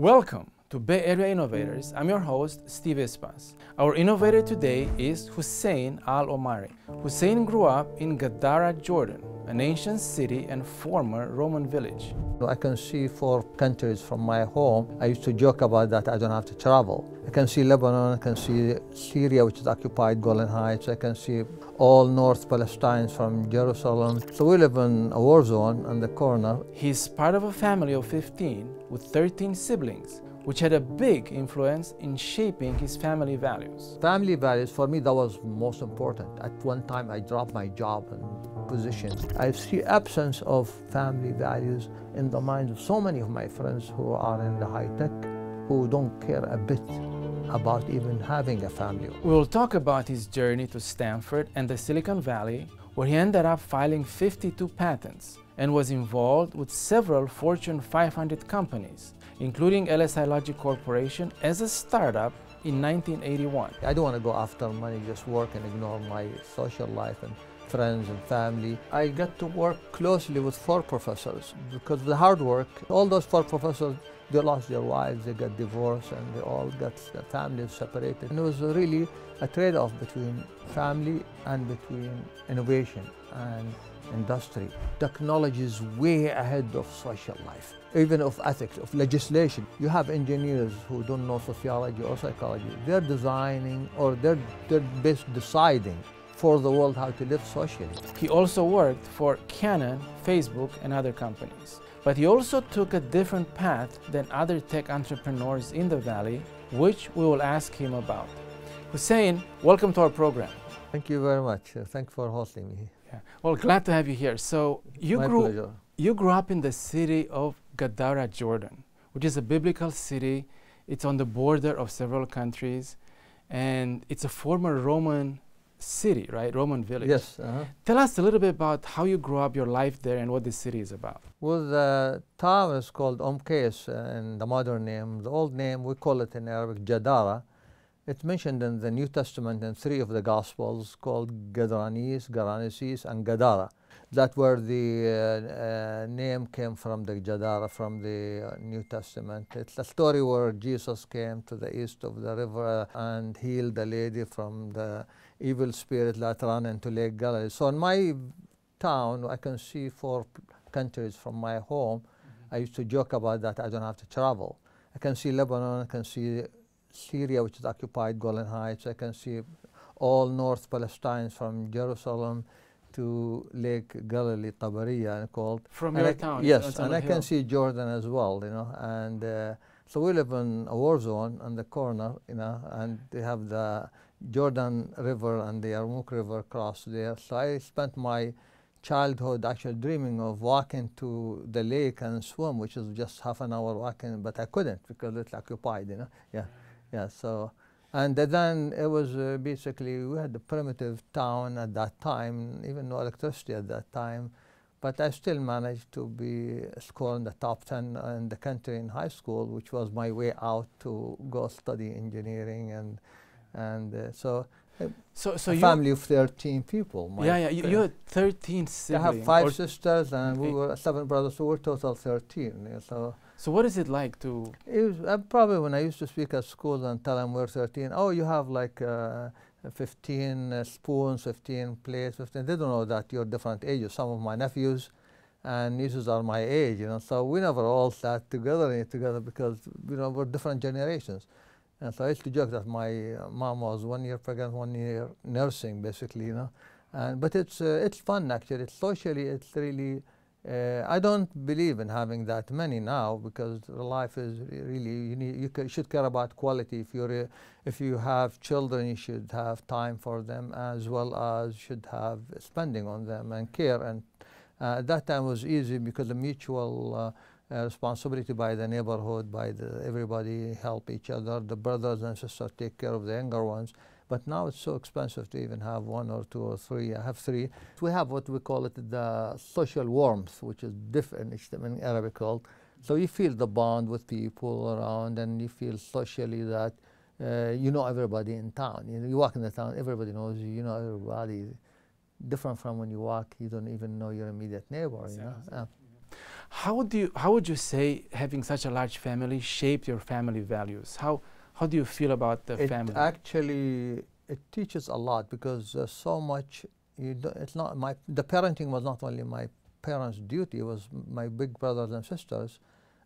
Welcome to Bay Area Innovators. I'm your host, Steve Espas. Our innovator today is Hussein Al-Omari. Hussein grew up in Gadara, Jordan, an ancient city and former Roman village. I can see 4 countries from my home. I used to joke about that I don't have to travel. I can see Lebanon, I can see Syria, which is occupied, Golan Heights. I can see all North Palestine from Jerusalem. So we live in a war zone on the corner. He's part of a family of 15 with 13 siblings, which had a big influence in shaping his family values. Family values, for me, that was most important. At one time, I dropped my job and position. I see absence of family values in the minds of so many of my friends who are in the high tech, who don't care a bit about even having a family. We will talk about his journey to Stanford and the Silicon Valley, where he ended up filing 52 patents and was involved with several Fortune 500 companies, including LSI Logic Corporation as a startup in 1981. I don't want to go after money, just work and ignore my social life and friends and family. I got to work closely with 4 professors because of the hard work. All those 4 professors, they lost their wives, they got divorced, and they all got their families separated. And it was really a trade-off between family and between innovation and industry. Technology is way ahead of social life, even of ethics, of legislation. You have engineers who don't know sociology or psychology. They're designing or they're basically deciding for the world how to live socially. He also worked for Canon, Facebook, and other companies. But he also took a different path than other tech entrepreneurs in the Valley, which we will ask him about. Hussein, welcome to our program. Thank you very much. Thanks for hosting me. Yeah. Well, glad to have you here. So you grew up in the city of Gadara, Jordan, which is a biblical city. It's on the border of several countries, and it's a former Roman city, right? Roman village. Yes. Tell us a little bit about how you grew up, your life there, and what the city is about. Well, the town is called Qais in the modern name. The old name, we call it in Arabic Jadara. It's mentioned in the New Testament in 3 of the Gospels called Gadranis, Garanesis, and Gadara. That's where the name came from, the Jadara, from the New Testament. It's a story where Jesus came to the east of the river and healed the lady from the evil spirit that ran into Lake Galilee. So in my town, I can see 4 countries from my home. I used to joke about that I don't have to travel. I can see Lebanon, I can see Syria, which is occupied, Golan Heights. I can see all North Palestine from Jerusalem to Lake Galilee, Tabariya, called. From your town? Yes, and I can see Jordan as well, you know. And so we live in a war zone on the corner, you know, and they have the Jordan River and the Yarmouk River cross there. So I spent my childhood actually dreaming of walking to the lake and swim, which is just half an hour walking, but I couldn't because it's occupied, you know. Yeah, so, and then it was basically, we had a primitive town at that time, even no electricity at that time, but I still managed to be scored in the top 10 in the country in high school, which was my way out to go study engineering, and so a family of 13 people. You had 13 siblings. I have 5 sisters, and we were 7 brothers, so we're total 13. Yeah, so what is it like to? It was, probably when I used to speak at school and tell them we're 13, oh, you have like 15 spoons, 15 plates, 15. They don't know that you're different ages. Some of my nephews and nieces are my age, you know. So we never all sat together because, you know, we're different generations. And so I used to joke that my mom was 1 year pregnant, 1 year nursing, basically, you know. But it's fun, actually. It's socially, it's really. I don't believe in having that many now because life is really, you should care about quality. If you have children, you should have time for them as well as should have spending on them and care. And at that time was easy because the mutual responsibility by the neighborhood, everybody help each other. The brothers and sisters take care of the younger ones. But now it's so expensive to even have 1 or 2 or 3. I have 3. We have what we call it the social warmth, which is different in Arabic called. So you feel the bond with people around, and you feel socially that you know everybody in town. You know, you walk in the town, everybody knows you. You know everybody. Different from when you walk, you don't even know your immediate neighbor. You know? how would you say having such a large family shaped your family values? How do you feel about the family? Actually, it teaches a lot because so much. It's not the parenting was not only my parents' duty; it was my big brothers and sisters.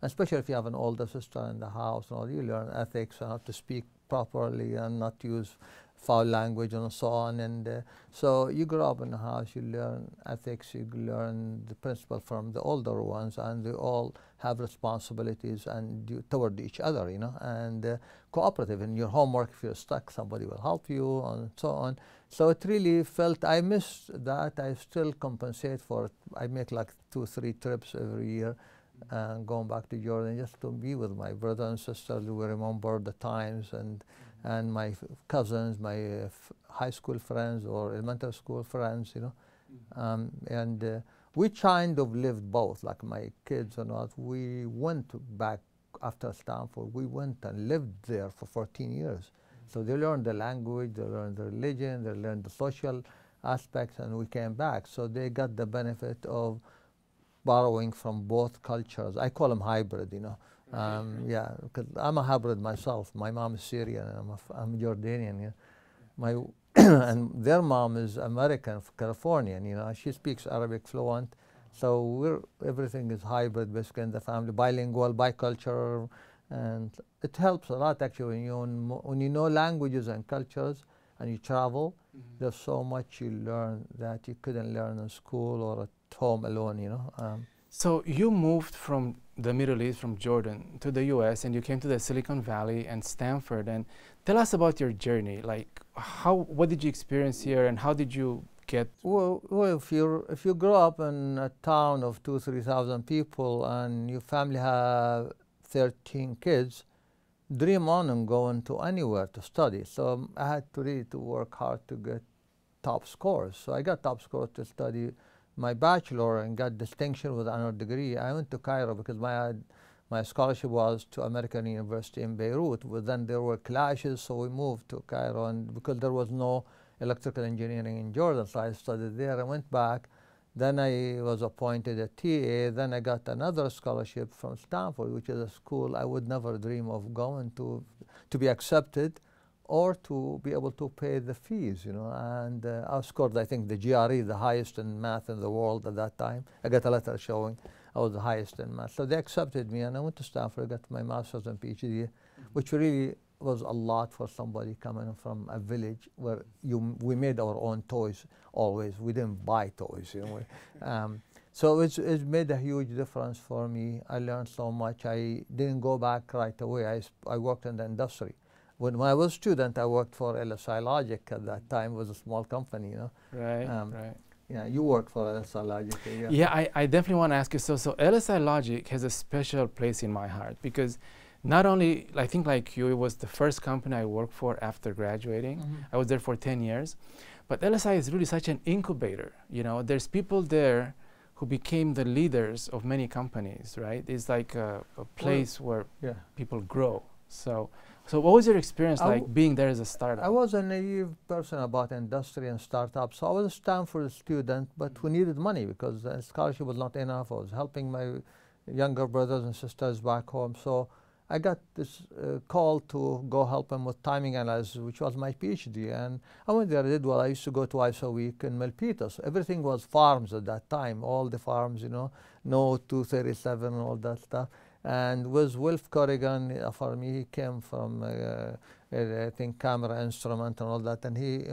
Especially if you have an older sister in the house, and all, you learn ethics and how to speak properly and not use foul language and so on. And so you grow up in the house, you learn ethics, you learn the principle from the older ones, and they all have responsibilities and toward each other, you know, and cooperative. In your homework, if you're stuck, somebody will help you, and so on. So it really felt, I miss that. I still compensate for it. I make like 2-3 trips every year. Going back to Jordan just to be with my brother and sisters. We remember the times, and my cousins, my high school friends or elementary school friends, you know. And we kind of lived both, like my kids and all. We went back after Stanford. We went and lived there for 14 years. So they learned the language, they learned the religion, they learned the social aspects, and we came back. So they got the benefit of borrowing from both cultures. I call them hybrid, you know. Yeah, because I'm a hybrid myself. My mom is Syrian, and I'm Jordanian. Yeah. My and their mom is American, Californian. You know, she speaks Arabic fluent. So everything is hybrid, basically, in the family, bilingual, bicultural, and it helps a lot actually when you know languages and cultures and you travel. There's so much you learn that you couldn't learn in school or at home alone, you know. So you moved from the Middle East, from Jordan, to the U.S., and you came to the Silicon Valley and Stanford. And tell us about your journey. Like, what did you experience here, and how did you get? Well, if you grow up in a town of 2,000-3,000 people, and your family have 13 kids, dream on and going to anywhere to study. So I had to really work hard to get top scores. So I got top scores to study my bachelor and got distinction with honor degree. I went to Cairo because my scholarship was to American University in Beirut. But then there were clashes, so we moved to Cairo, and because there was no electrical engineering in Jordan, so I studied there. I went back. Then I was appointed a TA. Then I got another scholarship from Stanford, which is a school I would never dream of going to be accepted or to be able to pay the fees, you know. And I scored, I think, the GRE, the highest in math in the world at that time. I got a letter showing I was the highest in math. So they accepted me, and I went to Stanford. I got my master's and PhD, which really was a lot for somebody coming from a village where we made our own toys always. We didn't buy toys, you know. So it's made a huge difference for me. I learned so much. I didn't go back right away. I worked in the industry. When I was a student, I worked for LSI Logic at that time. It was a small company, you know. Right, right. Yeah, you worked for LSI Logic. Yeah, yeah I definitely want to ask you. So LSI Logic has a special place in my heart because not only, I think like you, it was the first company I worked for after graduating. I was there for 10 years. But LSI is really such an incubator. You know, there's people there who became the leaders of many companies, right? It's like a place where people grow. So what was your experience like being there as a startup? I was a naive person about industry and startups. So I was a Stanford student, but we needed money because the scholarship was not enough. I was helping my younger brothers and sisters back home. So I got this call to go help them with timing analysis, which was my PhD. And I went there, I did well. I used to go twice a week in Milpitas. So everything was farms at that time, all the farms, you know, no 237 and all that stuff. And with Wilf Corrigan, for me, he came from, I think, camera instrument and all that, and he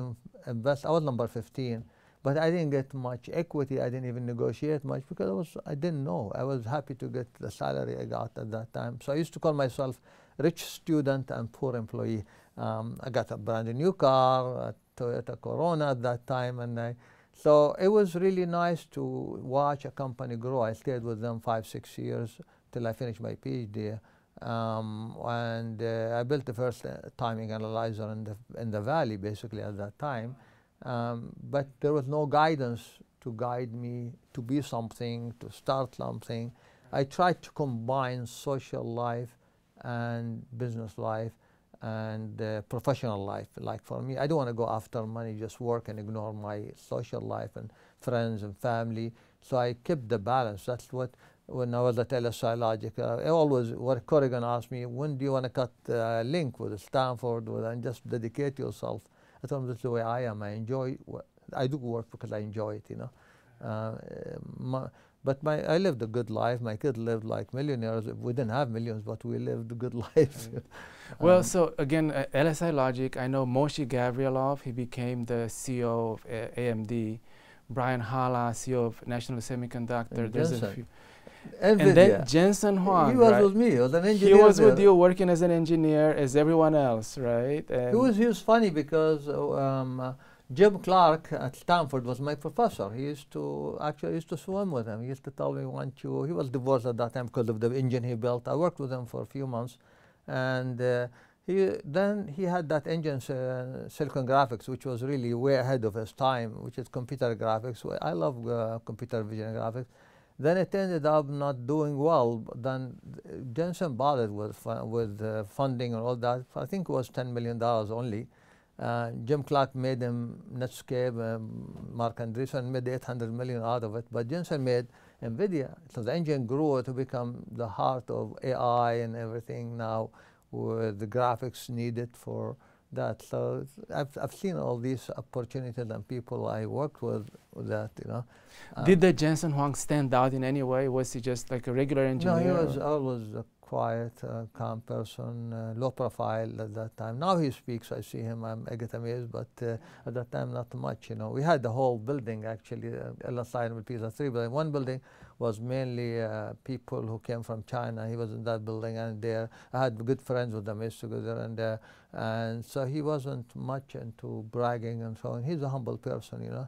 invested. I was number 15, but I didn't get much equity. I didn't even negotiate much because I didn't know. I was happy to get the salary I got at that time. So I used to call myself rich student and poor employee. I got a brand new car, a Toyota Corona at that time, and so it was really nice to watch a company grow. I stayed with them 5-6 years till I finished my PhD, and I built the first timing analyzer in the valley, basically at that time. But there was no guidance to guide me to be something, to start something. I tried to combine social life and business life and professional life. Like for me, I don't want to go after money, just work and ignore my social life and friends and family. So I kept the balance. That's what when I was at LSI Logic. I always, what Corrigan asked me, when do you want to cut a link with Stanford and just dedicate yourself? I told him that's the way I am. I do work because I enjoy it, you know. But I lived a good life. My kids lived like millionaires. We didn't have millions, but we lived a good life. Well, so again, LSI Logic, I know Moshe Gavrilov, he became the CEO of AMD. Brian Hala, CEO of National Semiconductor. There's a few. And then Jensen Huang, he was right? with me. He was an engineer. He was with you, working as an engineer, as everyone else, right? And he was funny because Jim Clark at Stanford was my professor. He used to swim with him. He used to tell me, he was divorced at that time because of the engine he built. I worked with him for a few months, and then he had that engine, Silicon Graphics, which was really way ahead of his time, which is computer graphics. I love computer vision graphics. Then it ended up not doing well. Then Jensen bought it with funding and all that. I think it was $10 million only. Jim Clark made him Netscape, Mark Andreessen made 800 million out of it. But Jensen made NVIDIA. So the engine grew to become the heart of AI and everything now, with the graphics needed for that. So I've seen all these opportunities and people I worked with that, you know. Did the Jensen Huang stand out in any way? Was he just like a regular engineer? No, he was always a quiet, calm person, low profile at that time. Now he speaks, I see him, I get amazed, but at that time not much, you know. We had the whole building actually, LSI with Pizza 3 building. One building was mainly people who came from China. He was in that building, and I had good friends with them, together, and so he wasn't much into bragging and so on. He's a humble person, you know.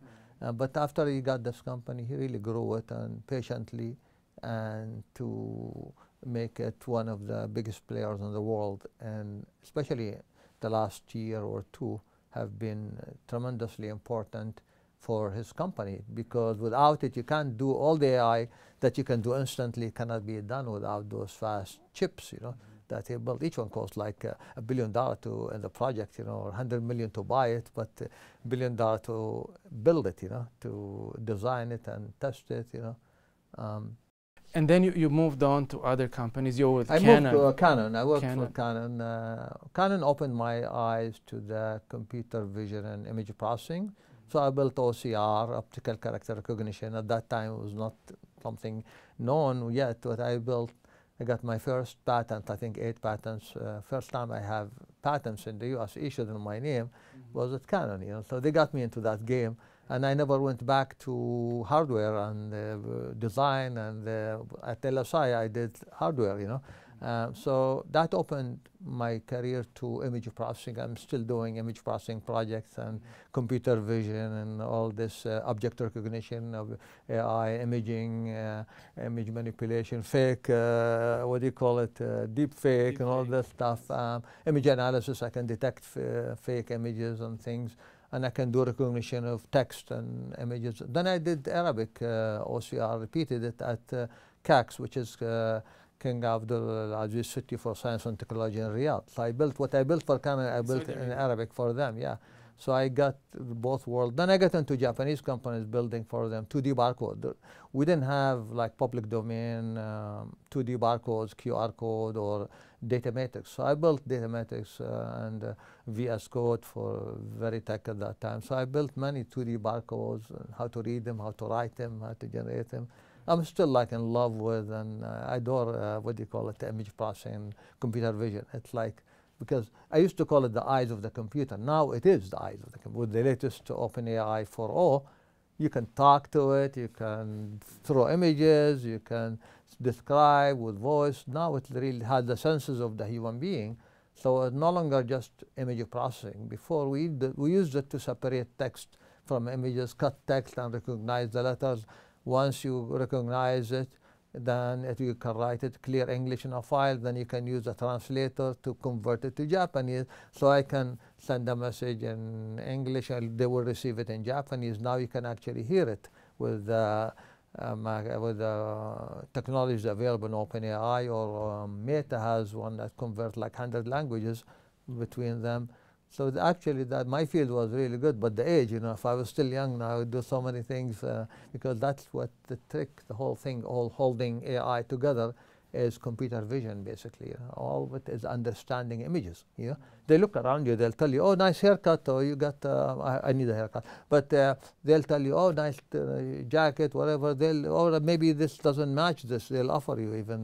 But after he got this company, he really grew it and patiently, and to make it one of the biggest players in the world. And especially the last year or two have been tremendously important for his company, because without it you can't do all the AI that you can do instantly, cannot be done without those fast chips, you know, that he built. Each one costs like $1 billion in the project, you know, or 100 million to buy it, but $1 billion to build it, you know, to design it and test it, you know. And then you moved on to other companies. You were with Canon. Canon. Moved to Canon. I worked for Canon. Canon opened my eyes to the computer vision and image processing. So I built OCR, optical character recognition. At that time, it was not something known yet. But I got my first patent, I think 8 patents. First time I have patents in the US issued in my name was at Canon. You know, so they got me into that game. And I never went back to hardware and design, and at LSI I did hardware, you know. So that opened my career to image processing. I'm still doing image processing projects and computer vision and all this object recognition of AI, imaging, image manipulation, fake, what do you call it, deep fake and all this stuff. Image analysis, I can detect fake images and things. And I can do recognition of text and images. Then I did Arabic OCR, repeated it at CAX, which is King Abdul Aziz City for Science and Technology in Riyadh. So I built what I built for Canon, I built in Arabic for them, yeah. So I got both worlds. Then I got into Japanese companies building for them 2D barcode. We didn't have like public domain 2D barcodes, QR code, or data matrix. So I built data matrix and VS Code for Veritech at that time. So I built many 2D barcodes, how to read them, how to write them, how to generate them. I'm still like in love with and I adore what do you call it, the image processing, computer vision. It's like, because I used to call it the eyes of the computer. Now it is the eyes of the computer. With the latest OpenAI 4.0, you can talk to it, you can throw images, you can describe with voice. Now it really has the senses of the human being. So it's no longer just image processing. Before we used it to separate text from images, cut text and recognize the letters. Once you recognize it, then you can write it clear English in a file, then you can use a translator to convert it to Japanese. So I can send a message in English and they will receive it in Japanese. Now you can actually hear it with technologies available in OpenAI, or Meta has one that converts like 100 languages between them. So actually, that my field was really good, but the age, if I was still young now, I would do so many things because that's what the trick, the whole thing, all holding AI together is computer vision, basically. All of it is understanding images. They look around you, they'll tell you, oh, nice haircut, or you got, I need a haircut. But they'll tell you, oh, nice jacket, whatever. Or maybe this doesn't match this. They'll offer you even.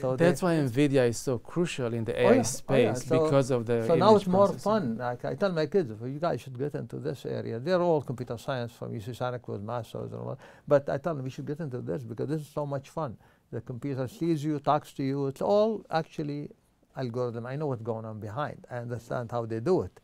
So that's why NVIDIA is so crucial in the AI space because of the. So now it's more fun. Like I tell my kids, you guys should get into this area. They're all computer science from UC Santa Cruz, masters and all. But I tell them we should get into this because this is so much fun. The computer sees you, talks to you. It's all actually algorithm. I know what's going on behind. I understand how they do it.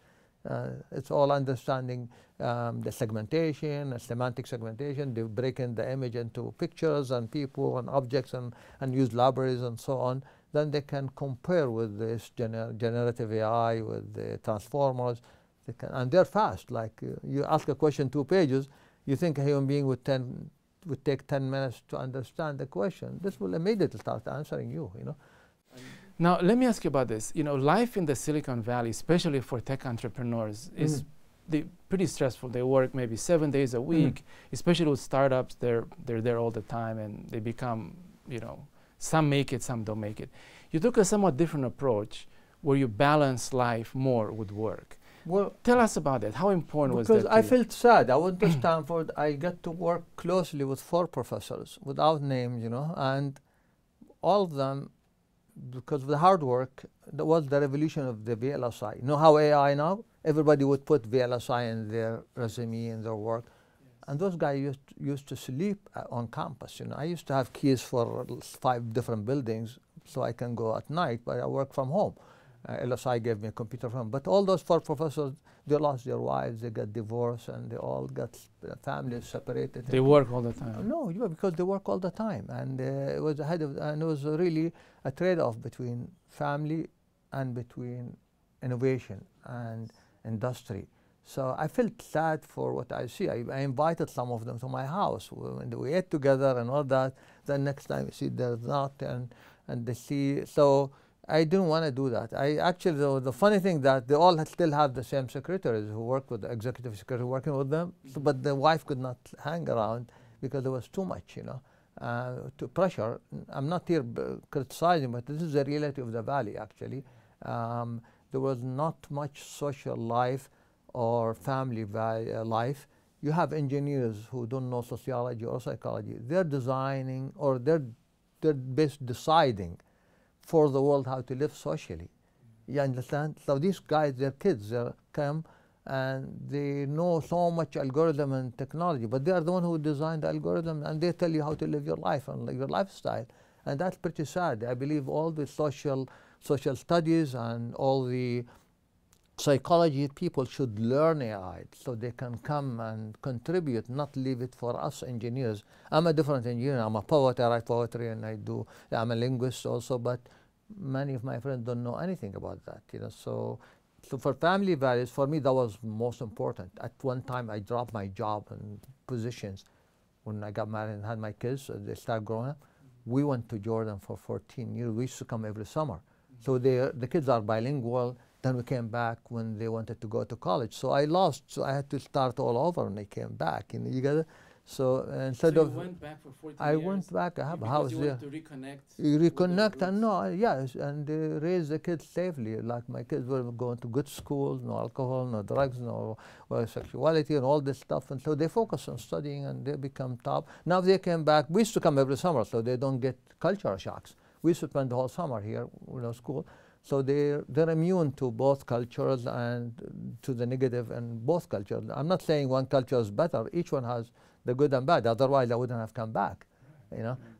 It's all understanding the segmentation, semantic segmentation. They break in the image into pictures and people and objects and use libraries and so on. Then they can compare with this generative AI, with the transformers. And they're fast. Like you ask a question 2 pages, you think a human being would take 10 minutes to understand the question. This will immediately start answering you, Now, let me ask you about this. Life in the Silicon Valley, especially for tech entrepreneurs, is pretty stressful. They work maybe 7 days a week, especially with startups. They're there all the time, and they become, some make it, some don't make it. You took a somewhat different approach where you balance life more with work. Well, tell us about that. How important was that? Because I felt sad. I went to Stanford. I got to work closely with 4 professors without names, and all of them, because of the hard work, that was the revolution of the VLSI. You know how AI now? Everybody would put VLSI in their resume, in their work. And those guys used to sleep on campus. I used to have keys for 5 different buildings so I can go at night, but I work from home. LSI gave me a computer from, but all those 4 professors, they lost their wives, they got divorced, and they all got families separated. They work all the time. No, because they work all the time, and it was and it was really a trade-off between family and between innovation and industry. So I felt sad for what I see. I invited some of them to my house, and we ate together and all that. Then next time you see they're not, and they see so. I didn't want to do that. The funny thing that they all still have the same secretaries who work with the executive secretary working with them, but the wife could not hang around because there was too much, to pressure. I'm not here criticizing, but this is the reality of the valley, actually. There was not much social life or family life. You have engineers who don't know sociology or psychology. They're designing or they're deciding for the world how to live socially. You understand? So these guys, their kids, they come and they know so much algorithm and technology, but they are the one who designed the algorithm, and they tell you how to live your life and your lifestyle. And that's pretty sad. I believe all the social studies and all the psychology people should learn AI so they can come and contribute, not leave it for us engineers. I'm a different engineer. I'm a poet. I write poetry, and I'm a linguist also, but many of my friends don't know anything about that. So for family values, for me, that was most important. At one time, I dropped my job and positions when I got married and had my kids. They started growing up. We went to Jordan for 14 years. We used to come every summer. So the kids are bilingual. Then we came back when they wanted to go to college. So I lost. So I had to start all over, and they came back. You get it? So instead of you went back for 14 I years? went back. I have a house you there. Want to reconnect. You reconnect and yes, and raise the kids safely. Like my kids were going to good schools, no alcohol, no drugs, no sexuality, and all this stuff. And so they focus on studying, and they become top. Now they came back. We used to come every summer, so they don't get cultural shocks. We used to spend the whole summer here, school. So they're immune to both cultures and to the negative in both cultures. I'm not saying one culture is better. Each one has the good and bad. Otherwise, I wouldn't have come back.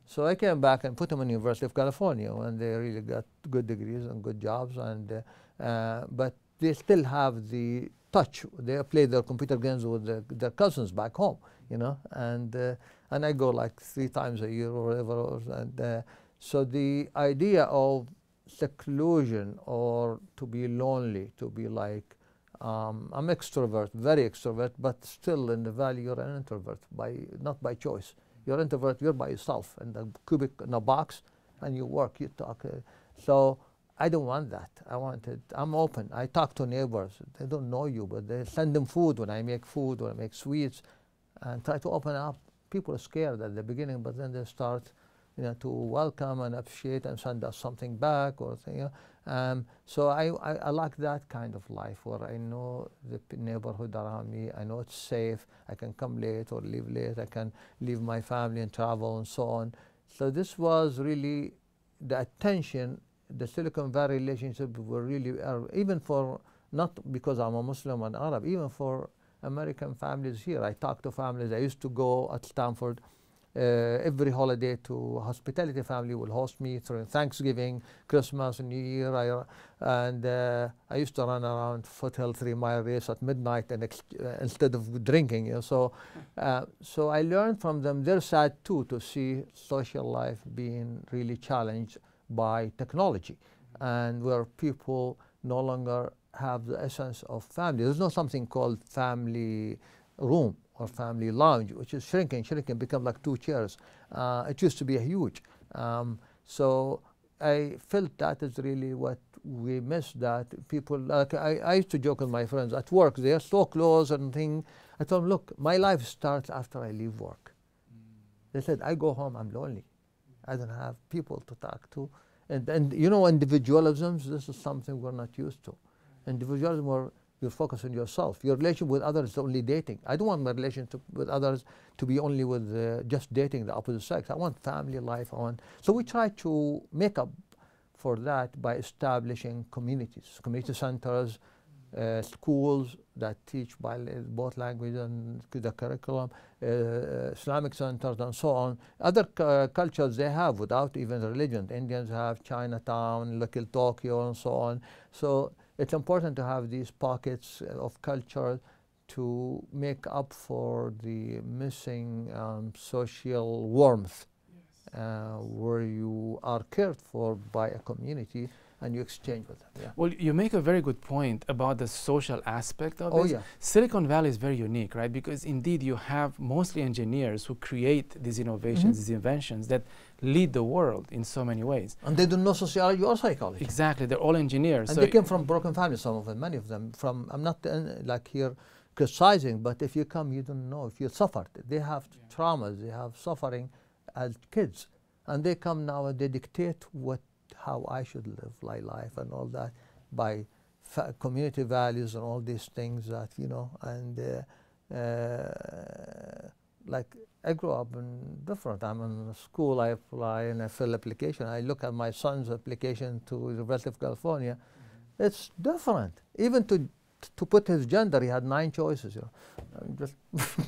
So I came back and put them in University of California, and they really got good degrees and good jobs. And but they still have the touch. They play their computer games with their cousins back home. And I go like 3 times a year or whatever. And so the idea of seclusion or to be lonely, to be like, I'm extrovert, very extrovert, but still in the valley you're an introvert, not by choice. You're an introvert, you're by yourself in the cubic, in a box, and you work, you talk. So I don't want that. I'm open. I talk to neighbors. They don't know you, but they send them food when I make food or I make sweets, and try to open up. People are scared at the beginning, but then they start, to welcome and appreciate and send us something back or thing. So I like that kind of life where I know the neighborhood around me. I know it's safe. I can come late or leave late. I can leave my family and travel and so on. So this was really the attention. The Silicon Valley relationship were really, even for, not because I'm a Muslim and Arab, even for American families here. I talk to families. I used to go at Stanford every holiday to hospitality family will host me through Thanksgiving, Christmas, New Year. I used to run around Foothill 3 Mile race at midnight and instead of drinking. So I learned from them. They're sad too to see social life being really challenged by technology, and where people no longer have the essence of family. There's no something called family room or family lounge, which is shrinking, become like 2 chairs. It used to be huge. So I felt that is really what we miss, that people, like I used to joke with my friends at work, they are so close and thing. I told them, look, my life starts after I leave work. They said, I go home, I'm lonely. I don't have people to talk to. And individualism, this is something we're not used to. Individualism, where you focus on yourself. Your relationship with others is only dating. I don't want my relationship with others to be only with just dating the opposite sex. I want family life. So we try to make up for that by establishing communities, community centers, schools that teach both language and the curriculum, Islamic centers and so on. Other cultures they have without even religion. The Indians have Chinatown, Little Tokyo and so on. So it's important to have these pockets of culture to make up for the missing social warmth, where you are cared for by a community and you exchange with them. Yeah. Well, you make a very good point about the social aspect of this. Yeah. Silicon Valley is very unique, right? Because indeed you have mostly engineers who create these innovations, these inventions that lead the world in so many ways. And they don't know sociology or psychology. Exactly, they're all engineers. And they came from broken families, some of them, many of them. I'm not like here criticizing, but if you come, you don't know. If you suffered, they have traumas, they have suffering as kids. And they come now and they dictate how I should live my life and all that by community values and all these things that, like I grew up in different. I'm in school, I apply and I fill application. I look at my son's application to University of California. It's different. Even to put his gender, he had 9 choices.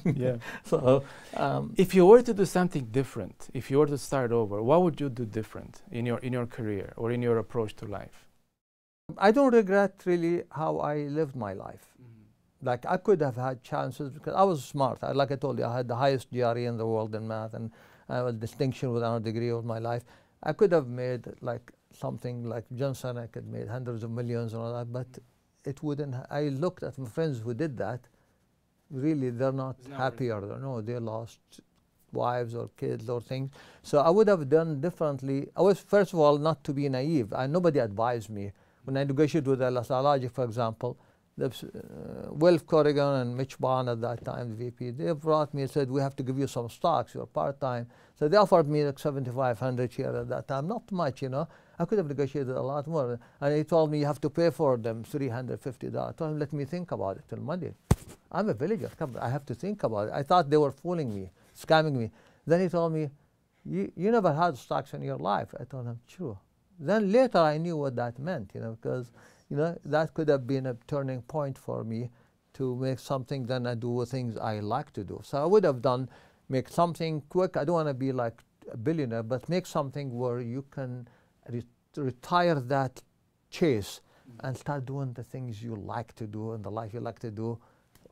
Yeah. So, if you were to do something different, if you were to start over, what would you do different in your career or in your approach to life? I don't regret really how I lived my life. Like I could have had chances because I was smart. Like I told you, I had the highest GRE in the world in math, and I had a distinction with another degree of my life. I could have made like something like Jensen. I could have made hundreds of millions and all that, but it wouldn't. I looked at my friends who did that. Really, they're not happier. No, they lost wives or kids or things. So I would have done differently. I was, first of all, not to be naive. Nobody advised me. When I negotiated with LSI Logic, for example, Wilf Corrigan and Mitch Bond at that time, the VP, they brought me and said, we have to give you some stocks, you're part-time. So they offered me like 7,500 shares at that time, not much, I could have negotiated a lot more. And he told me you have to pay for them $350. I told him, let me think about it till Monday. I'm a villager, I have to think about it. I thought they were fooling me, scamming me. Then he told me, you never had stocks in your life. I told him, true. Then later I knew what that meant, because that could have been a turning point for me to make something. Then I do things I like to do. So I would have make something quick. I don't want to be like a billionaire, but make something where you can retire that chase and start doing the things you like to do and the life you like to do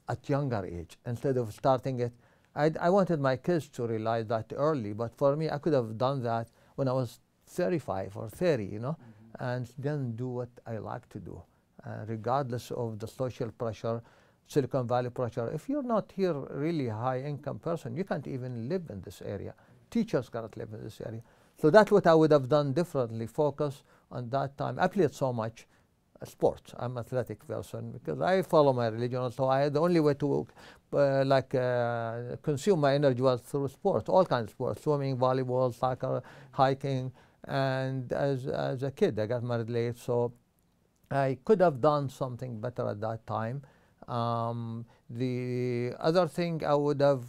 at younger age instead of starting it. I wanted my kids to realize that early, but for me, I could have done that when I was 35 or 30, and then do what I like to do, regardless of the social pressure, Silicon Valley pressure. If you're not here really high-income person, you can't even live in this area. Teachers cannot live in this area. So that's what I would have done differently, focus on that time. I played so much sports. I'm an athletic person because I follow my religion. So the only way to consume my energy was through sports, all kinds of sports, swimming, volleyball, soccer, hiking. And as a kid, I got married late, so I could have done something better at that time. The other thing I wouldn't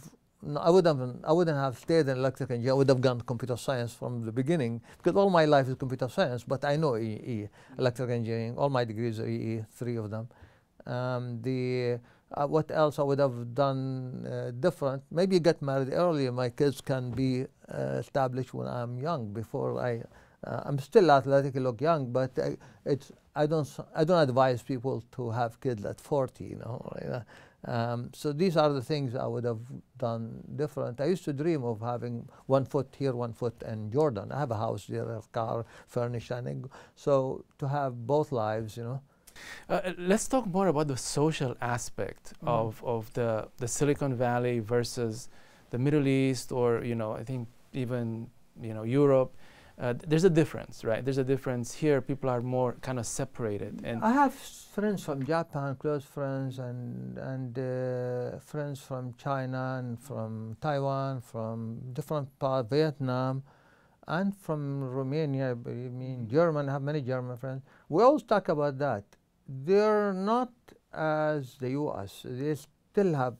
have stayed in electrical engineering. I would have gone computer science from the beginning because all my life is computer science. But I know EE, electrical engineering. All my degrees are EE, 3 of them. What else I would have done different? Maybe get married earlier. My kids can be established when I'm young. Before I'm still athletic, look young, but I don't advise people to have kids at 40. You know. So these are the things I would have done different. I used to dream of having 1 foot here, 1 foot in Jordan. I have a house there, a car, furnished, and so to have both lives, you know. Let's talk more about the social aspect of the Silicon Valley versus the Middle East, or I think even Europe. There's a difference, right? There's a difference here. People are more kind of separated. And I have friends from Japan, close friends, and friends from China and from Taiwan, from different parts, Vietnam, and from Romania. I mean, German. I have many German friends. We always talk about that. They're not as the U.S. They still have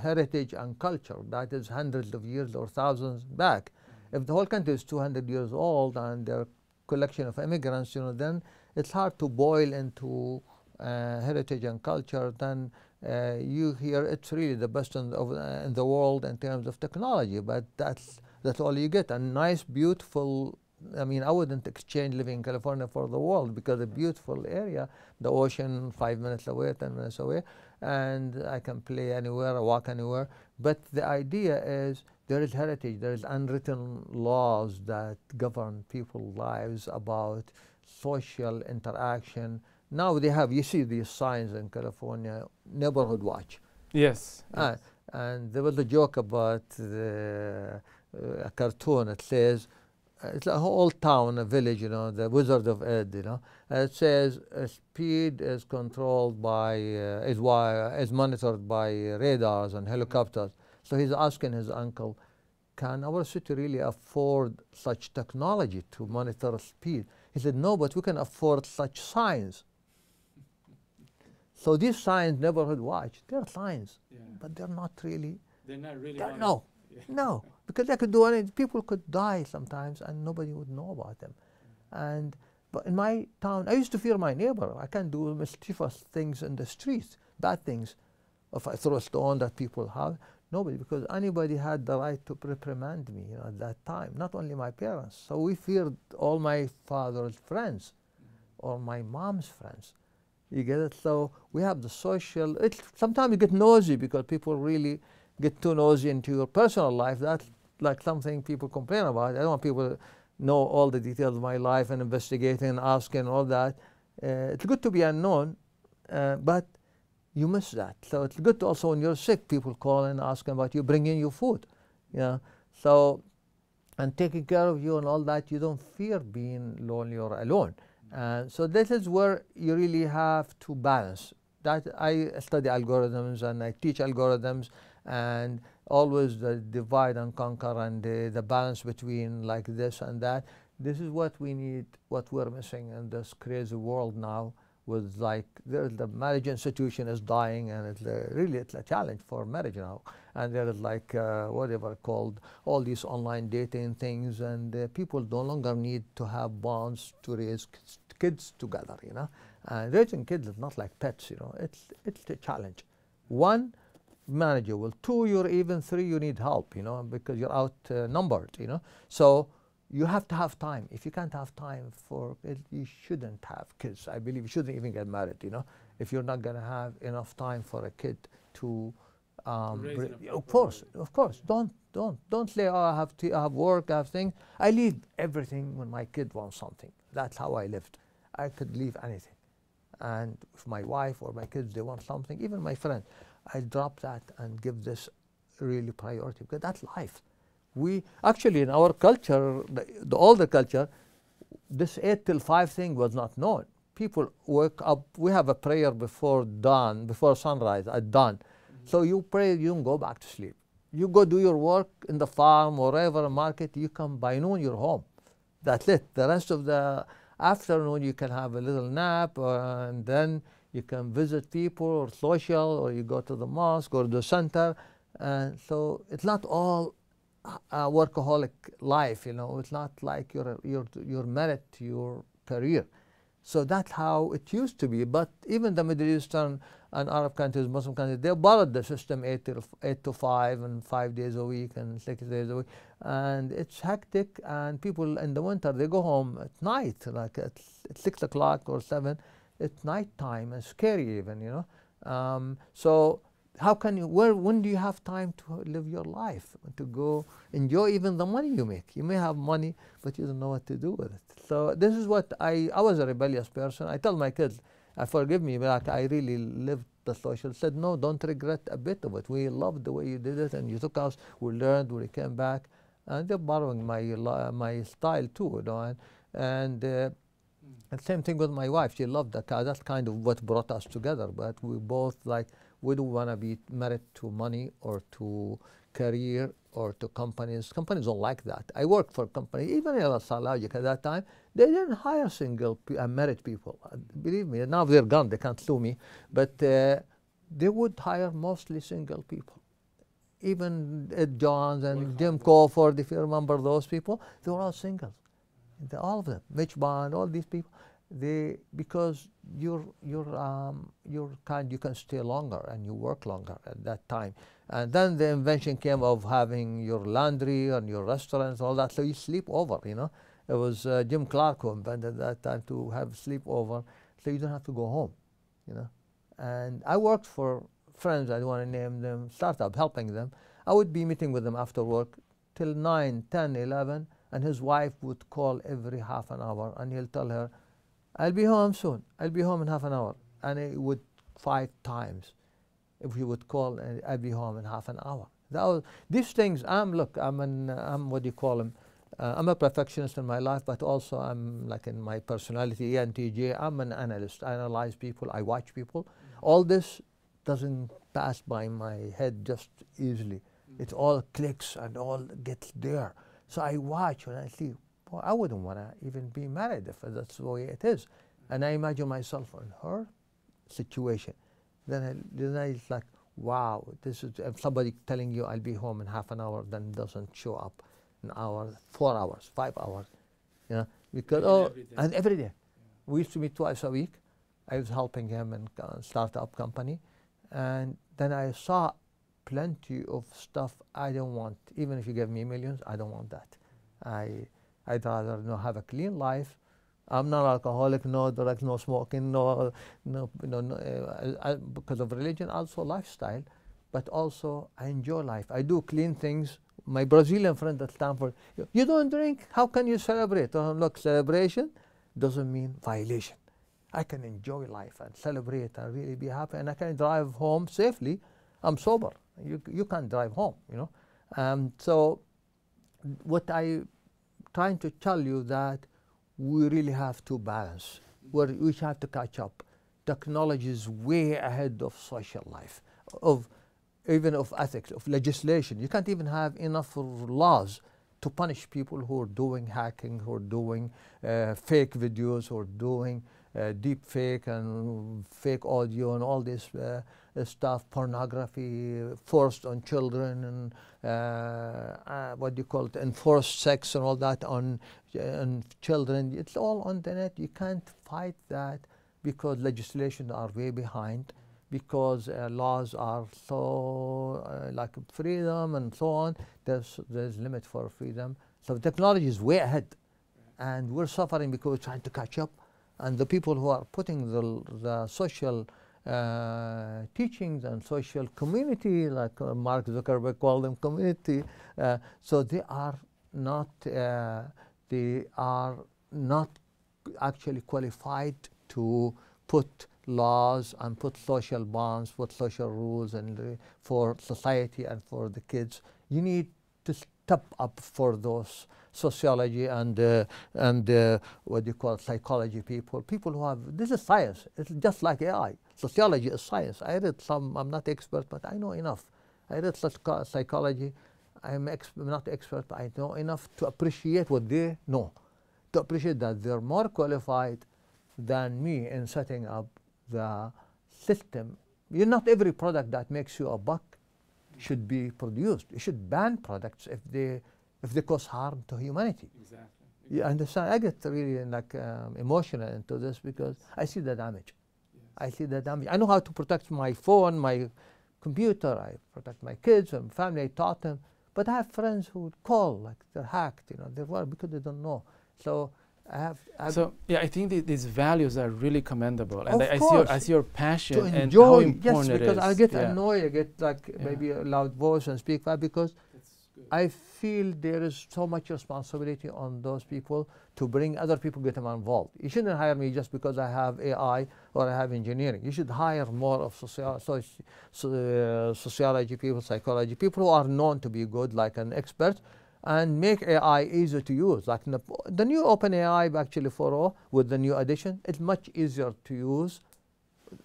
heritage and culture that is hundreds of years or thousands back. If the whole country is 200 years old and they're a collection of immigrants, then it's hard to boil into heritage and culture. Then you hear it's really the best in the world in terms of technology, but that's all you get. A nice, beautiful. I mean, I wouldn't exchange living in California for the world because a beautiful area, the ocean 5 minutes away, 10 minutes away, and I can play anywhere, walk anywhere. But the idea is there is heritage, there is unwritten laws that govern people's lives about social interaction. Now they have, you see these signs in California, neighborhood watch. Yes. And there was a joke about a cartoon. It says, it's a whole town, a village, the Wizard of Ed, and it says speed is controlled by, is monitored by radars and helicopters. So he's asking his uncle, can our city really afford such technology to monitor speed? He said, no, but we can afford such signs. So these signs, neighborhood watch, they're signs, but they're not really. They're not really. No. No, because they could do anything. People could die sometimes and nobody would know about them. But in my town, I used to fear my neighbor. I can't do mischievous things in the streets, bad things. If I throw a stone that people have, nobody, because anybody had the right to reprimand me at that time, not only my parents. So we feared all my father's friends or my mom's friends. You get it? So we have the social, sometimes you get nosy because people really get too nosy into your personal life. That's like something people complain about. I don't want people to know all the details of my life and investigating and asking all that. It's good to be unknown, but you miss that. So it's good to also when you're sick, people call and asking about you, bringing you food. So, and taking care of you and all that, you don't fear being lonely or alone. So this is where you really have to balance. That I study algorithms and I teach algorithms, and always the divide and conquer and the balance between like this and that. This is what we need, what we're missing in this crazy world now, with the marriage institution is dying, and it's really a challenge for marriage now. And there is whatever called all these online dating things, and people no longer need to have bonds to raise kids together, And raising kids is not like pets, It's a challenge. 1, manageable. 2, you're even 3, you need help, because you're outnumbered, So you have to have time. If you can't have time for it, you shouldn't have kids. I believe you shouldn't even get married, If you're not going to have enough time for a kid to of course. Don't say, oh, I have work, I have things. I leave everything when my kid wants something. That's how I lived. I could leave anything. And if my wife or my kids, they want something, even my friend, I drop that and give this really priority, because that's life. We actually, in our culture, the older culture, this 8 till 5 thing was not known. People wake up, we have a prayer before dawn, before sunrise, at dawn. So you pray, you don't go back to sleep. You go do your work in the farm, wherever, market, you come by noon, you're home. That's it. The rest of the afternoon, you can have a little nap, and then you can visit people or social, or you go to the mosque or the center. And so it's not all a workaholic life, you know. It's not like you're married to your career. So that's how it used to be. But even the Middle Eastern and Arab countries, Muslim countries, they borrowed the system 8 to 5 and 5 days a week and 6 days a week. And it's hectic, and people in the winter, they go home at night, like at 6 o'clock or 7. It's night time. It's scary even, you know. So how can you, when do you have time to live your life, to go enjoy even the money you make? You may have money, but you don't know what to do with it. So this is what I was a rebellious person. I tell my kids, forgive me, but I really lived the social. Said, no, don't regret a bit of it. We loved the way you did it, and you took us, we learned, we came back. And they're borrowing my style too, you know. And the same thing with my wife. She loved the car. That's kind of what brought us together. But we both, like, we don't want to be married to money or to career or to companies. Companies don't like that. I worked for a company, even LSI Logic at that time, they didn't hire single married people. Believe me, now they're gone, they can't sue me. But they would hire mostly single people. Even Ed Johns and Jim Crawford, if you remember those people, they were all singles. All of them, Mitch Bond, all these people. Because you can stay longer and you work longer at that time. And then the invention came of having your laundry and your restaurants, all that. So you sleep over, you know. It was Jim Clark who invented that time to have sleep over, so you don't have to go home, you know. And I worked for friends, I don't want to name them, startup, helping them. I would be meeting with them after work till 9, 10, 11, and his wife would call every half an hour, and he'll tell her, I'll be home soon. I'll be home in half an hour. And it would 5 times. If he would call, I'll be home in half an hour. These things, I'm what do you call them? I'm a perfectionist in my life, but also I'm like in my personality, ENTJ, I'm an analyst. I analyze people, I watch people. All this doesn't pass by my head just easily. It all clicks and all gets there. So I watch and I see, well, I wouldn't want to even be married if that's the way it is. And I imagine myself in her situation. Then it's like, wow, this is, if somebody telling you I'll be home in half an hour, then doesn't show up an hour, 4 hours, 5 hours, you know, because, and every day. We used to meet twice a week. I was helping him in a startup company. And then I saw plenty of stuff I don't want. Even if you give me millions, I don't want that. I'd rather have a clean life. I'm not alcoholic, no drugs, no smoking, because of religion, also lifestyle, but also I enjoy life. I do clean things. My Brazilian friend at Stanford, you don't drink, how can you celebrate? Look, celebration doesn't mean violation. I can enjoy life and celebrate and really be happy, and I can drive home safely. I'm sober. You can't drive home, you know. So what I trying to tell you that we really have to balance. We have to catch up. Technology is way ahead of social life, even of ethics, of legislation. You can't even have enough laws to punish people who are doing hacking, who are doing fake videos, who are doing deep fake and fake audio and all this stuff, pornography forced on children, and what do you call it, enforced sex and all that on children. It's all on the net. You can't fight that because legislation are way behind, because laws are so like freedom and so on. There's limit for freedom. So technology is way ahead, and we're suffering because we're trying to catch up. And the people who are putting the social teachings and social community, like Mark Zuckerberg called them community, so they are not actually qualified to put laws and put social bonds, put social rules and for society and for the kids. You need to step up for those sociology and what do you call psychology people who have, this is science. It's just like AI. Sociology is science. I read some, I'm not expert, but I know enough. I read psychology. I'm not expert, but I know enough to appreciate what they know, to appreciate that they're more qualified than me in setting up the system. Not every product that makes you a buck should be produced. You should ban products if they cause harm to humanity. Exactly. You understand? I get really like emotional into this because I see the damage. Yes. I see the damage. I know how to protect my phone, my computer. I protect my kids and family. I taught them. But I have friends who would call like they're hacked, because they don't know. So I think these values are really commendable, and I see your passion to and enjoy, how important it is. Because I get annoyed, I get like maybe a loud voice and speak back because I feel there is so much responsibility on those people to bring other people, get them involved. You shouldn't hire me just because I have AI or I have engineering. You should hire more of sociology people, psychology people who are known to be good, like an expert, and make AI easier to use. Like the new OpenAI actually 4.0 with the new addition, it's much easier to use.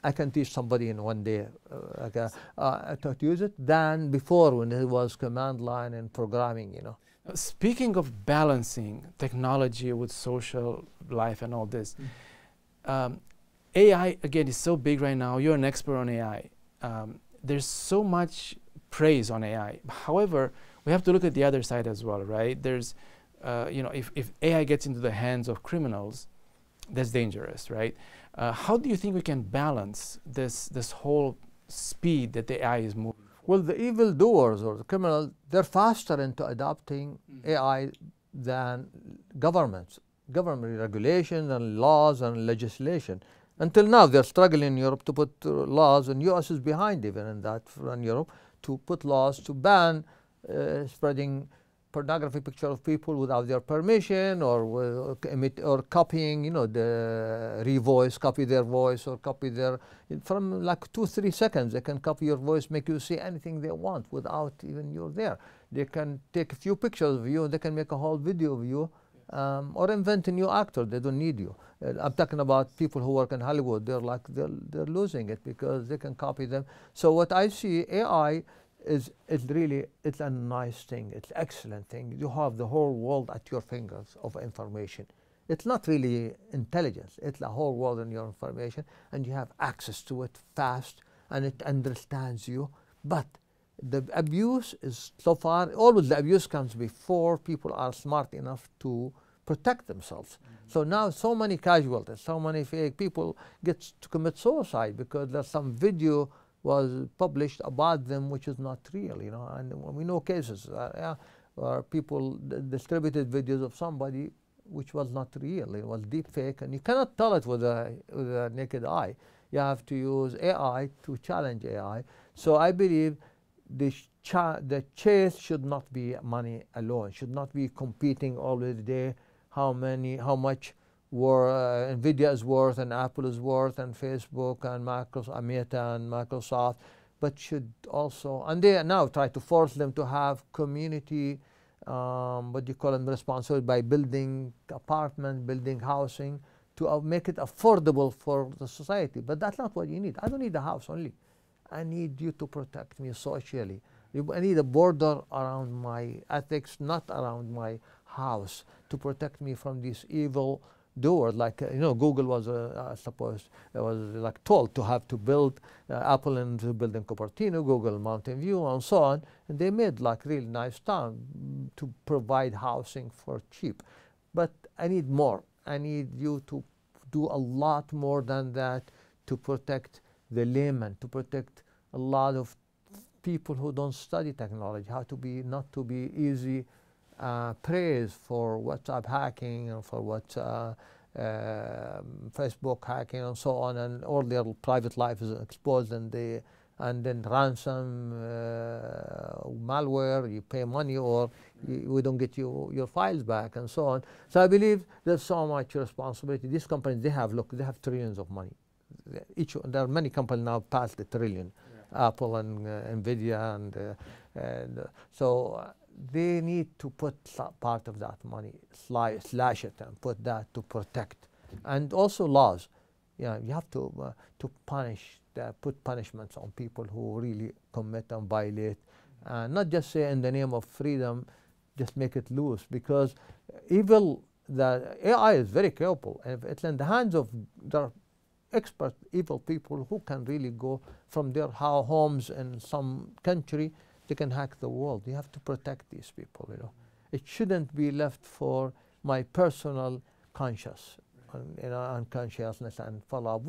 I can teach somebody in one day to use it than before when it was command line and programming, Speaking of balancing technology with social life and all this, AI, again, is so big right now. You're an expert on AI. There's so much praise on AI. However, we have to look at the other side as well, right? There's, if AI gets into the hands of criminals, that's dangerous, right? How do you think we can balance this whole speed that the AI is moving? Well, the evildoers or the criminals, they're faster into adopting AI than governments, government regulations and laws and legislation. Until now, they're struggling in Europe to put laws, and US is behind even in that in Europe, to put laws to ban spreading pornography picture of people without their permission, or copying, the revoice, copy their voice, or copy their, from like 2-3 seconds, they can copy your voice, make you see anything they want without even you're there. They can take a few pictures of you, they can make a whole video of you, or invent a new actor. They don't need you. I'm talking about people who work in Hollywood. They're losing it because they can copy them. So what I see, AI it's a nice thing. It's an excellent thing. You have the whole world at your fingers of information. It's not really intelligence. It's the whole world in your information, and you have access to it fast, and it understands you. But the abuse is so far, always the abuse comes before people are smart enough to protect themselves. So now so many casualties, so many fake people get to commit suicide because there's some video was published about them which is not real, and we know cases where people distributed videos of somebody which was not real. It was deep fake, and you cannot tell it with a naked eye. You have to use AI to challenge AI. So I believe the chase should not be money alone, should not be competing all the day how much NVIDIA is worth, and Apple is worth, and Facebook, and Meta, and Microsoft, but should also, and they now try to force them to have community, responsibility by building apartments, building housing, to make it affordable for the society. But that's not what you need. I don't need a house only. I need you to protect me socially. I need a border around my ethics, not around my house, to protect me from these evil doers. Like Google was told to have to build Apple into building Cupertino, Google Mountain View, and so on, and they made like really nice town to provide housing for cheap. But I need more. I need you to do a lot more than that to protect the layman, to protect a lot of people who don't study technology, not to be easy praise for WhatsApp hacking and for Facebook hacking and so on, and all their private life is exposed, and then ransom, malware, you pay money, or we don't get your files back, and so on. So I believe there's so much responsibility. These companies, they have trillions of money. There are many companies now past the trillion, Apple and NVIDIA, and so they need to put part of that money, slash it and put that to protect. And also laws. Yeah, you have to punish, put punishments on people who really commit and violate. Not just say in the name of freedom, just make it loose, because evil, the AI is very capable. If it's in the hands of the expert evil people who can really go from their homes in some country, they can hack the world. You have to protect these people, you know. It shouldn't be left for my personal conscience, you know, unconsciousness and follow-up.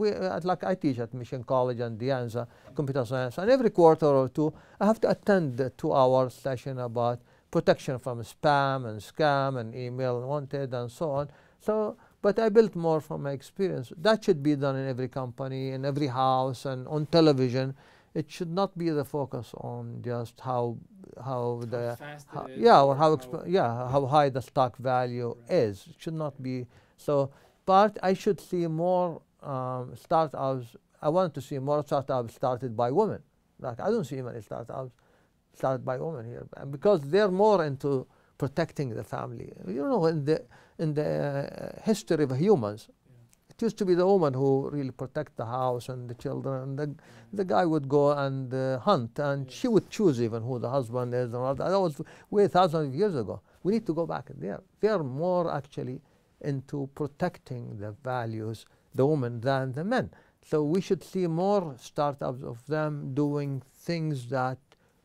Like I teach at Mission College and De Anza computer science, and every quarter or two I have to attend a 2-hour session about protection from spam and scam and email wanted and so on. So, but I built more from my experience. That should be done in every company, in every house, and on television. It should not be the focus on just how high the stock value is. It should not be so. But I should see more startups. I want to see more startups started by women. Like I don't see many startups started by women here, and because they're more into protecting the family. You know, in the history of humans, it used to be the woman who really protect the house and the children. And the guy would go and hunt, and she would choose even who the husband is. And all that. That was way thousands of years ago. We need to go back there. They're more actually into protecting the values, the women, than the men. So we should see more startups of them doing things that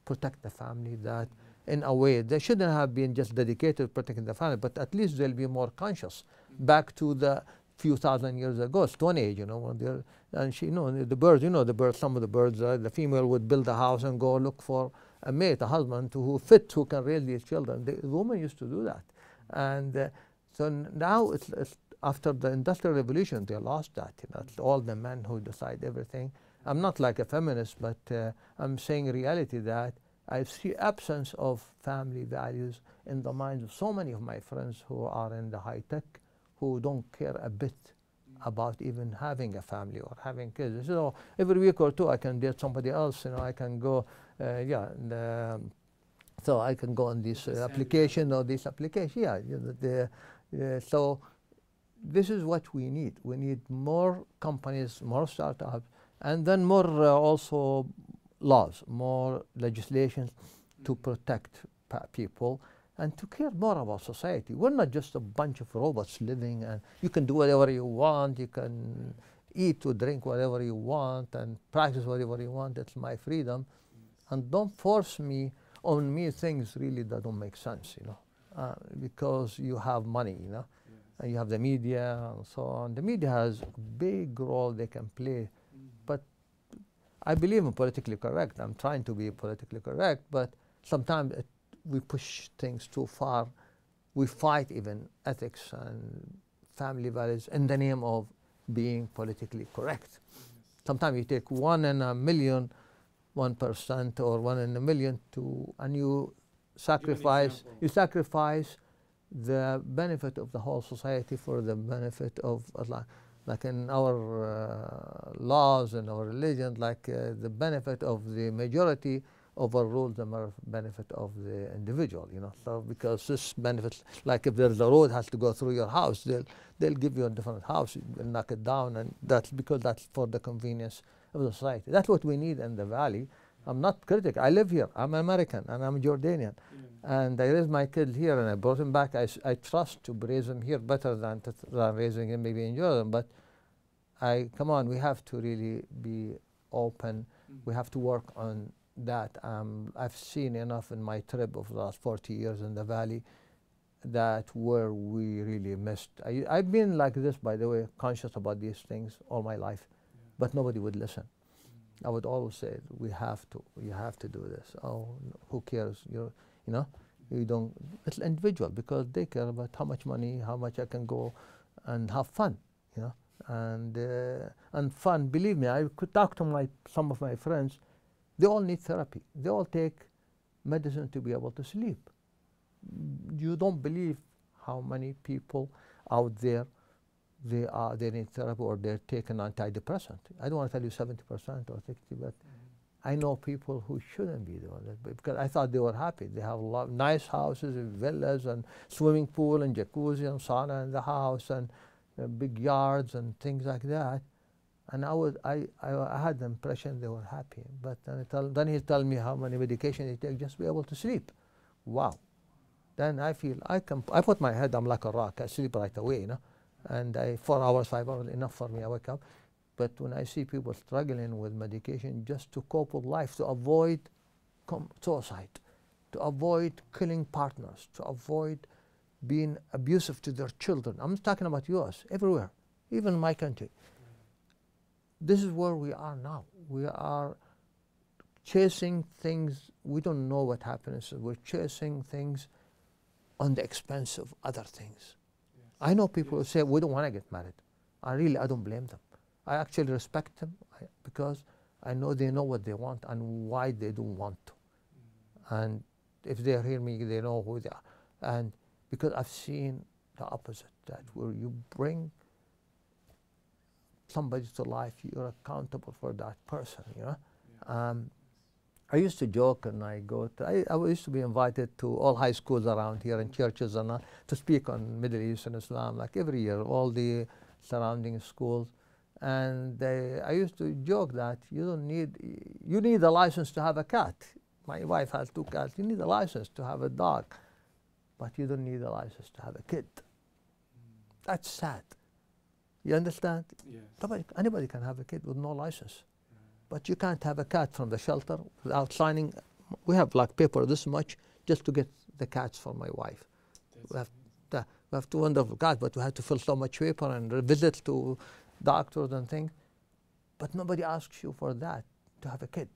protect the family, that in a way they shouldn't have been just dedicated to protecting the family, but at least they'll be more conscious. Back to the few thousand years ago, Stone Age, you know, when they're, and she, you know, the birds, you know, the birds, some of the birds, the female would build a house and go look for a mate, a husband who can raise these children. The woman used to do that. And so now it's after the Industrial Revolution, they lost that. You know, it's all the men who decide everything. I'm not like a feminist, but I'm saying reality that I see absence of family values in the minds of so many of my friends who are in the high tech, who don't care a bit about even having a family or having kids. So every week or two I can date somebody else. You know, I can go, so I can go on this application or this application. Yeah, so this is what we need. We need more companies, more startups, and then more also laws, more legislation to protect people and to care more about society. We're not just a bunch of robots living, and you can do whatever you want, you can eat or drink whatever you want and practice whatever you want. It's my freedom. And don't force on me things really that don't make sense, you know, because you have money, you know, and you have the media and so on. The media has a big role they can play, but I believe in politically correct. I'm trying to be politically correct, but sometimes we push things too far. We fight even ethics and family values in the name of being politically correct. Sometimes you take 1 in a million, 1% or 1 in a million and you sacrifice the benefit of the whole society for the benefit of Allah. Like in our laws and our religion, like the benefit of the majority overrules the benefit of the individual, you know. So because this benefits, like if there's a road has to go through your house, they'll give you a different house, they'll knock it down, and that's because that's for the convenience of the society. That's what we need in the valley. I'm not critical. I live here. I'm American and I'm Jordanian, and I raised my kid here and I brought him back. I trust to raise him here better than raising him maybe in Jordan. But come on, we have to really be open. We have to work on that. I've seen enough in my trip of the last 40 years in the valley that where we really missed. I've been like this, by the way, conscious about these things all my life, but nobody would listen. I would always say, you have to do this. Oh, who cares? You know, you don't. It's individual because they care about how much money, how much I can go, and have fun. You know, and fun. Believe me, I could talk to some of my friends. They all need therapy. They all take medicine to be able to sleep. You don't believe how many people out there they need therapy or they're taking antidepressant. I don't want to tell you 70% or 60%, but I know people who shouldn't be doing it because I thought they were happy. They have a lot nice houses and villas and swimming pool and jacuzzi and sauna in the house and big yards and things like that. And I had the impression they were happy. But then he tell me how many medication he take just to be able to sleep. Wow. Then I feel I put my head, I'm like a rock. I sleep right away, you know. And 4 hours, 5 hours, enough for me. I wake up. But when I see people struggling with medication just to cope with life, to avoid suicide, to avoid killing partners, to avoid being abusive to their children. I'm not talking about US, everywhere, even my country. This is where we are now. We are chasing things. We don't know what happiness is. We're chasing things on the expense of other things. Yes. I know people who say, we don't want to get married. I don't blame them. I actually respect them because I know they know what they want and why they don't want to. And if they hear me, they know who they are. And because I've seen the opposite, that where you bring somebody to life, you're accountable for that person, you know. Yeah. I used to joke, and I used to be invited to all high schools around here and churches and to speak on Middle East and Islam, like every year, all the surrounding schools. And I used to joke that you need a license to have a cat. My wife has 2 cats. You need a license to have a dog, but you don't need a license to have a kid. That's sad. You understand? Yes. Anybody can have a kid with no license. But you can't have a cat from the shelter without signing. We have like paper this much just to get the cats for my wife. We have 2 wonderful cats, but we have to fill so much paper and visit to doctors and things. But nobody asks you for that, to have a kid.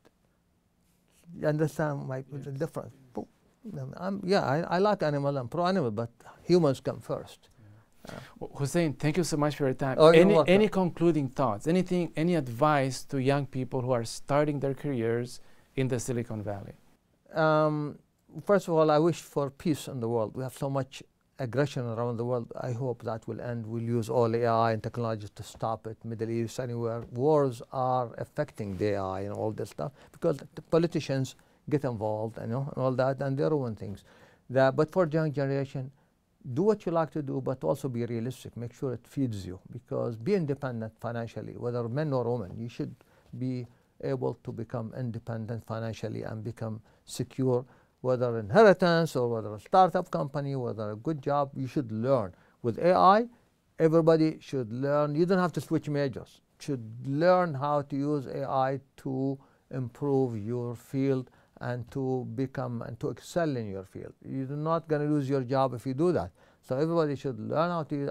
You understand the difference? I like animal, I'm pro-animal, but humans come first. Hussein, thank you so much for your time. Oh, any concluding thoughts? Any advice to young people who are starting their careers in the Silicon Valley? First of all, I wish for peace in the world. We have so much aggression around the world. I hope that will end. We'll use all AI and technology to stop it. Middle East, anywhere. Wars are affecting the AI and all this stuff because the politicians get involved, you know, and all that, and they ruin things. But for the young generation, do what you like to do, but also be realistic. Make sure it feeds you, because be independent financially, whether men or women. You should be able to become independent financially and become secure, whether inheritance or whether a startup company, whether a good job. You should learn. With AI, everybody should learn. You don't have to switch majors. You should learn how to use AI to improve your field and to become and to excel in your field. You're not going to lose your job if you do that. So everybody should learn how to use,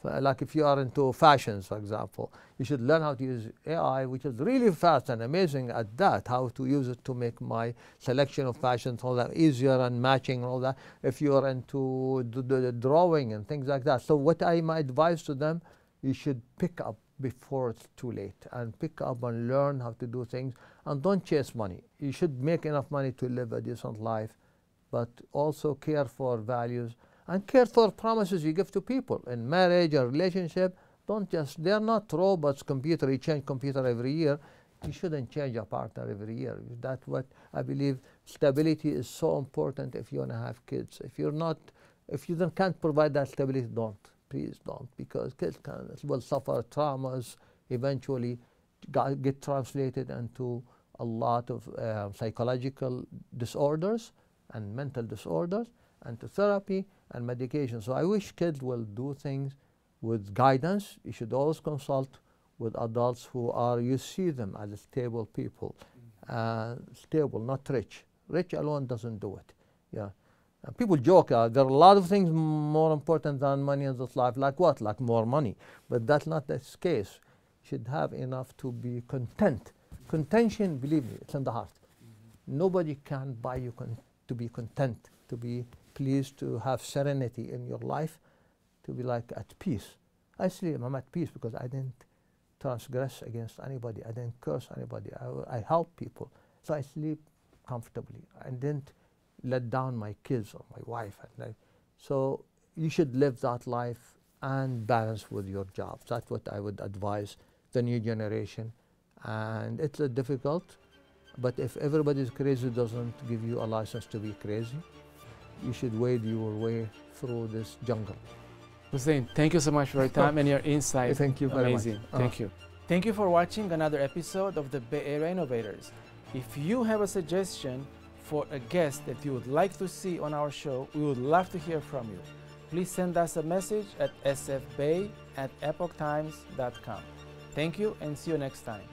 like if you are into fashions, for example, you should learn how to use AI, which is really fast and amazing at that, how to use it to make my selection of fashions all that easier and matching and all that, if you are into the drawing and things like that. So what my advice to them, you should pick up before it's too late, and pick up and learn how to do things, and don't chase money. You should make enough money to live a decent life, but also care for values and care for promises you give to people in marriage or relationship. Don't just, they're not robots, computer, you change computer every year. You shouldn't change a partner every year. That's what I believe. Stability is so important if you want to have kids. If you can't provide that stability, don't. Please don't, because kids will suffer traumas, eventually get translated into a lot of psychological disorders and mental disorders, and to therapy and medication. So I wish kids will do things with guidance. You should always consult with adults who are, you see them as stable people, stable, not rich. Rich alone doesn't do it. Yeah. People joke, there are a lot of things more important than money in this life. Like what? Like more money. But that's not the case. You should have enough to be content. Contention, believe me, it's in the heart. Nobody can buy you to be content, to be pleased, to have serenity in your life, to be like at peace. I sleep, I'm at peace because I didn't transgress against anybody. I didn't curse anybody. I help people. So I sleep comfortably. I didn't let down my kids or my wife at night. So you should live that life and balance with your job. That's what I would advise the new generation. And it's difficult, But if everybody is crazy, doesn't give you a license to be crazy. You should wade your way through this jungle. Hussein, thank you so much for your time and your insight. Thank you very much. Amazing. Thank you. Thank you for watching another episode of the Bay Area Innovators. If you have a suggestion for a guest that you would like to see on our show, we would love to hear from you. Please send us a message at sfbay@epochtimes.com. Thank you and see you next time.